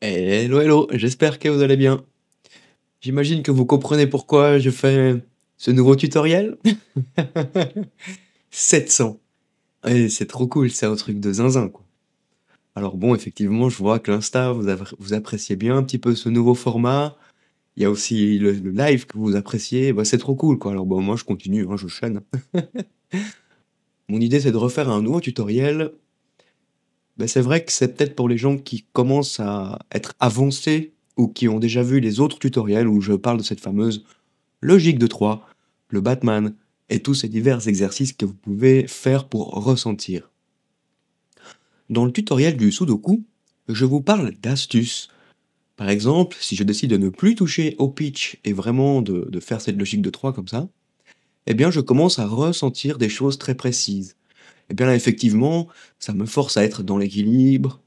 Hello, hello, j'espère que vous allez bien. J'imagine que vous comprenez pourquoi je fais ce nouveau tutoriel? 700. Et c'est trop cool, c'est un truc de zinzin, quoi. Alors bon, effectivement, je vois que l'Insta, vous appréciez bien un petit peu ce nouveau format. Il y a aussi le live que vous appréciez. Bah, c'est trop cool, quoi. Alors bon, moi, je continue, hein, je chaîne. Mon idée, c'est de refaire un nouveau tutoriel. Bah, c'est vrai que c'est peut-être pour les gens qui commencent à être avancés ou qui ont déjà vu les autres tutoriels où je parle de cette fameuse logique de 3, le Batman et tous ces divers exercices que vous pouvez faire pour ressentir. Dans le tutoriel du Sudoku, je vous parle d'astuces. Par exemple, si je décide de ne plus toucher au pitch et vraiment de faire cette logique de 3 comme ça, eh bien je commence à ressentir des choses très précises. Et bien là, effectivement, ça me force à être dans l'équilibre.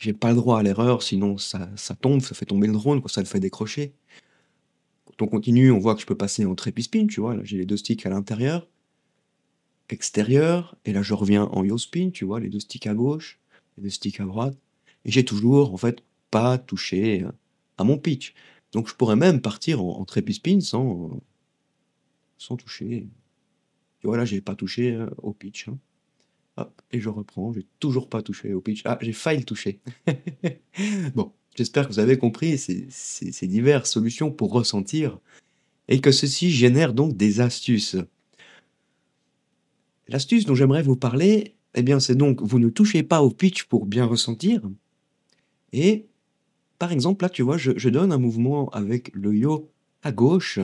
J'ai pas le droit à l'erreur, sinon ça tombe, ça fait tomber le drone, quoi, ça le fait décrocher. Quand on continue, on voit que je peux passer en trépied-spin, tu vois, là j'ai les deux sticks à l'intérieur, extérieur, et là je reviens en yo spin, tu vois, les deux sticks à gauche, les deux sticks à droite, et j'ai toujours, en fait, pas touché à mon pitch. Donc je pourrais même partir en trépied-spin sans toucher. Tu vois, là j'ai pas touché au pitch, hein. Hop, et je reprends, j'ai toujours pas touché au pitch. Ah, j'ai failli le toucher. Bon, j'espère que vous avez compris ces diverses solutions pour ressentir et que ceci génère donc des astuces. L'astuce dont j'aimerais vous parler, eh bien, c'est donc vous ne touchez pas au pitch pour bien ressentir. Et par exemple, là, tu vois, je donne un mouvement avec le yo à gauche,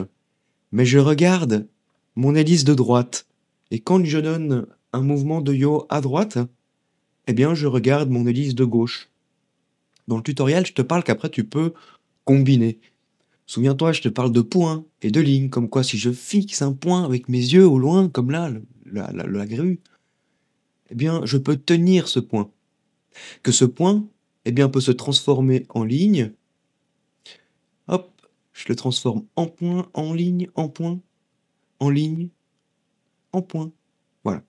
mais je regarde mon hélice de droite. Et quand je donne un mouvement de yo à droite, eh bien, je regarde mon hélice de gauche. Dans le tutoriel, je te parle qu'après, tu peux combiner. Souviens-toi, je te parle de points et de lignes, comme quoi si je fixe un point avec mes yeux au loin, comme là, la grue, eh bien, je peux tenir ce point. Que ce point, eh bien, peut se transformer en ligne. Hop, je le transforme en point, en ligne, en point, en ligne, en point. Voilà.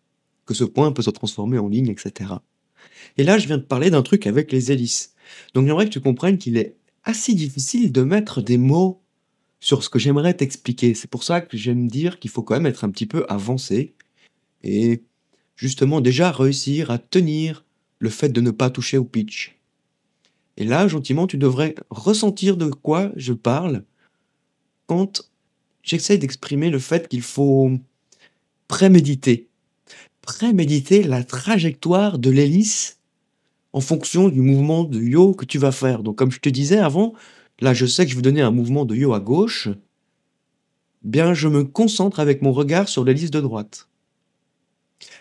Que ce point peut se transformer en ligne, etc. Et là, je viens de parler d'un truc avec les hélices. Donc j'aimerais que tu comprennes qu'il est assez difficile de mettre des mots sur ce que j'aimerais t'expliquer. C'est pour ça que j'aime dire qu'il faut quand même être un petit peu avancé et justement déjà réussir à tenir le fait de ne pas toucher au pitch. Et là, gentiment, tu devrais ressentir de quoi je parle quand j'essaie d'exprimer le fait qu'il faut préméditer. Préméditer la trajectoire de l'hélice en fonction du mouvement de yo que tu vas faire. Donc, comme je te disais avant, là, je sais que je vais donner un mouvement de yo à gauche. Bien, je me concentre avec mon regard sur l'hélice de droite.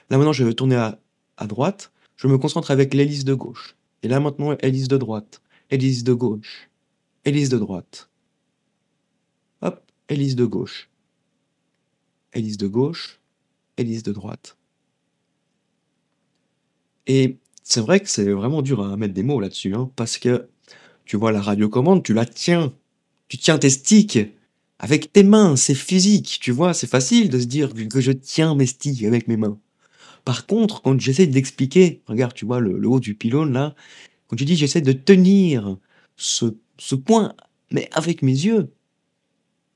Là, maintenant, je vais tourner à droite. Je me concentre avec l'hélice de gauche. Et là, maintenant, hélice de droite, hélice de gauche, hélice de droite. Hop, hélice de gauche, hélice de gauche, hélice de droite. Et c'est vrai que c'est vraiment dur à mettre des mots là-dessus, hein, parce que tu vois la radiocommande, tu la tiens. Tu tiens tes sticks avec tes mains, c'est physique, tu vois, c'est facile de se dire que je tiens mes sticks avec mes mains. Par contre, quand j'essaie d'expliquer, regarde, tu vois le haut du pylône là, quand tu dis j'essaie de tenir ce point, mais avec mes yeux,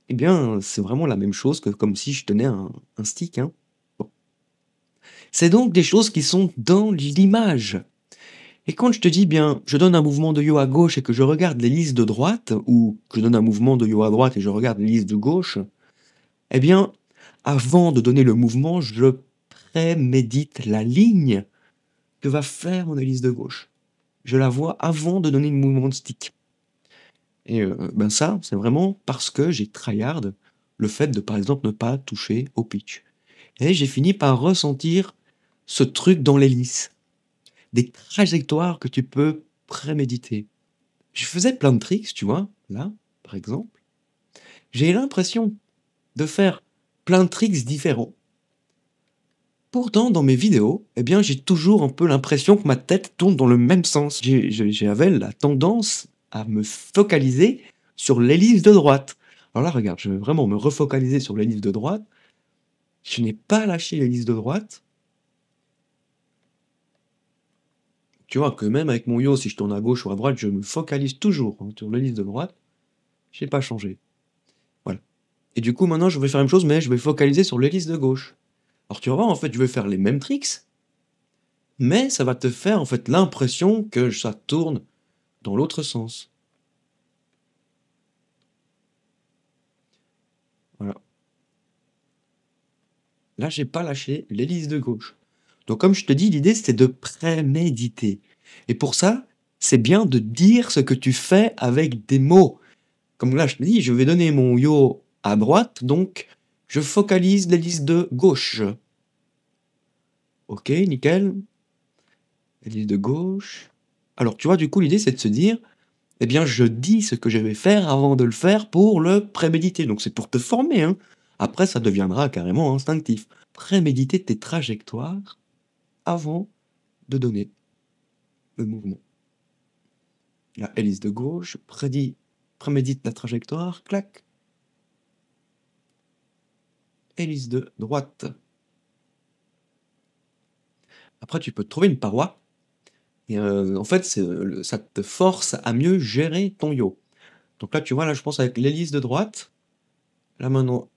eh bien, c'est vraiment la même chose que comme si je tenais un stick, hein. Bon. C'est donc des choses qui sont dans l'image. Et quand je te dis bien, je donne un mouvement de yo à gauche et que je regarde l'hélice de droite, ou que je donne un mouvement de yo à droite et je regarde l'hélice de gauche, eh bien, avant de donner le mouvement, je prémédite la ligne que va faire mon hélice de gauche. Je la vois avant de donner le mouvement de stick. Et ben ça, c'est vraiment parce que j'ai tryhard le fait de, par exemple, ne pas toucher au pitch. Et j'ai fini par ressentir ce truc dans l'hélice. Des trajectoires que tu peux préméditer. Je faisais plein de tricks, tu vois, là, par exemple. J'ai l'impression de faire plein de tricks différents. Pourtant, dans mes vidéos, eh bien, j'ai toujours un peu l'impression que ma tête tourne dans le même sens. J'avais la tendance à me focaliser sur l'hélice de droite. Alors là, regarde, je vais vraiment me refocaliser sur l'hélice de droite. Je n'ai pas lâché l'hélice de droite. Tu vois que même avec mon yo, si je tourne à gauche ou à droite, je me focalise toujours, hein, sur l'hélice de droite. J'ai pas changé. Voilà. Et du coup, maintenant, je vais faire la même chose, mais je vais focaliser sur l'hélice de gauche. Alors tu vas voir, en fait, je vais faire les mêmes tricks, mais ça va te faire, en fait, l'impression que ça tourne dans l'autre sens. Voilà. Là, j'ai pas lâché l'hélice de gauche. Donc comme je te dis, l'idée, c'est de préméditer. Et pour ça, c'est bien de dire ce que tu fais avec des mots. Comme là, je te dis, je vais donner mon yo à droite, donc je focalise l'hélice de gauche. Ok, nickel. L'hélice de gauche. Alors, tu vois, du coup, l'idée, c'est de se dire, eh bien, je dis ce que je vais faire avant de le faire pour le préméditer. Donc, c'est pour te former, hein. Après, ça deviendra carrément instinctif. Préméditer tes trajectoires avant de donner le mouvement. La hélice de gauche, prémédite la trajectoire, clac. Hélice de droite. Après, tu peux te trouver une paroi. Et en fait, ça te force à mieux gérer ton yo. Donc là, tu vois, là, je pense avec l'hélice de droite. Là, maintenant,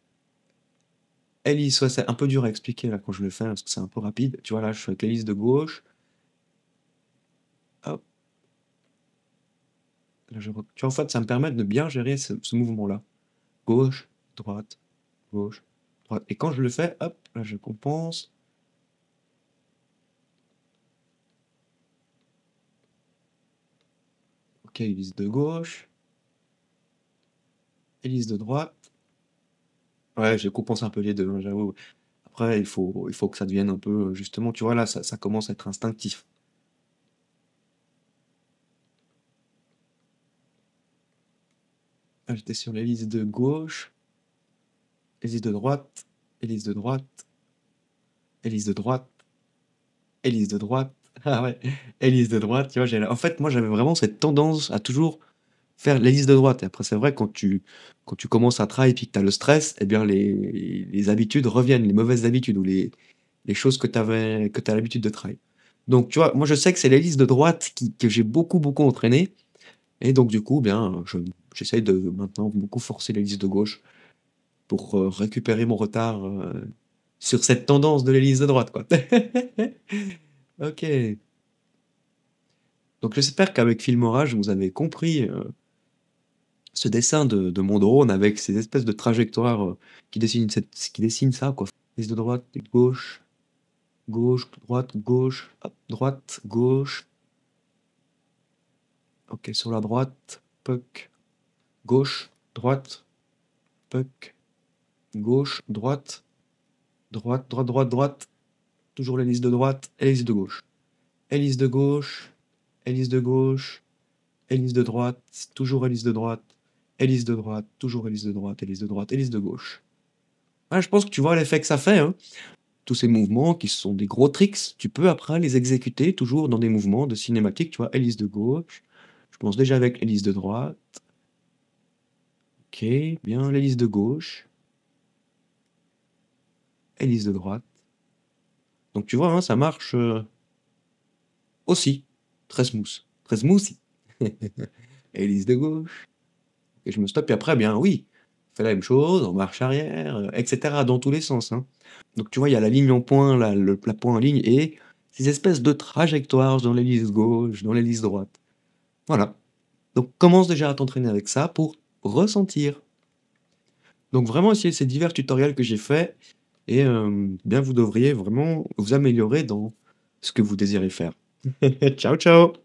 hélice, ouais, c'est un peu dur à expliquer là quand je le fais parce que c'est un peu rapide. Tu vois, là, je suis avec l'hélice de gauche. Hop. Là, tu vois, en fait, ça me permet de bien gérer ce mouvement-là. Gauche, droite, gauche, droite. Et quand je le fais, hop, là, je compense. Ok, hélice de gauche. Hélice de droite. Ouais, je compense un peu les deux, hein, j'avoue. Après, il faut que ça devienne un peu, justement, tu vois, là, ça commence à être instinctif. Là, j'étais sur l'hélice de gauche, hélice de droite, hélice de droite, hélice de droite, hélice de droite. Ah ouais, hélice de droite, tu vois, en fait, moi, j'avais vraiment cette tendance à toujours faire l'hélice de droite. Et après, c'est vrai, quand tu commences à travailler et puis que tu as le stress, eh bien, les habitudes reviennent, les mauvaises habitudes ou les choses que tu as l'habitude de travailler. Donc, tu vois, moi, je sais que c'est l'hélice de droite que j'ai beaucoup, beaucoup entraîné. Et donc, du coup, bien, j'essaye de maintenant beaucoup forcer l'hélice de gauche pour récupérer mon retard sur cette tendance de l'hélice de droite, quoi. Ok. Donc, j'espère qu'avec Filmora, vous avez compris ce dessin de mon drone avec ces espèces de trajectoires qui dessinent ça, quoi. Hélice de droite, de gauche, gauche, droite, gauche, hop, droite, gauche. Ok, sur la droite, puck, gauche, droite, puck, gauche, droite, droite, droite, droite, droite. Toujours l'hélice de droite, hélice de gauche. Hélice de gauche, hélice de gauche, hélice de droite, toujours hélice de droite, hélice de droite, toujours hélice de droite, hélice de droite, hélice de gauche. Ouais, je pense que tu vois l'effet que ça fait, hein. Tous ces mouvements qui sont des gros tricks, tu peux après les exécuter toujours dans des mouvements de cinématique, tu vois, hélice de gauche. Je commence déjà avec l'hélice de droite. Ok, bien, l'hélice de gauche. Hélice de droite. Donc tu vois, hein, ça marche aussi. Très smooth. Très smoothie. Hélice de gauche. Et je me stoppe, et après, bien oui, on fait la même chose, en marche arrière, etc. dans tous les sens, hein. Donc tu vois, il y a la ligne en point, la point en ligne, et ces espèces de trajectoires dans l'hélice gauche, dans l'hélice droite. Voilà. Donc commence déjà à t'entraîner avec ça pour ressentir. Donc vraiment essayez ces divers tutoriels que j'ai faits, et bien vous devriez vraiment vous améliorer dans ce que vous désirez faire. Ciao, ciao!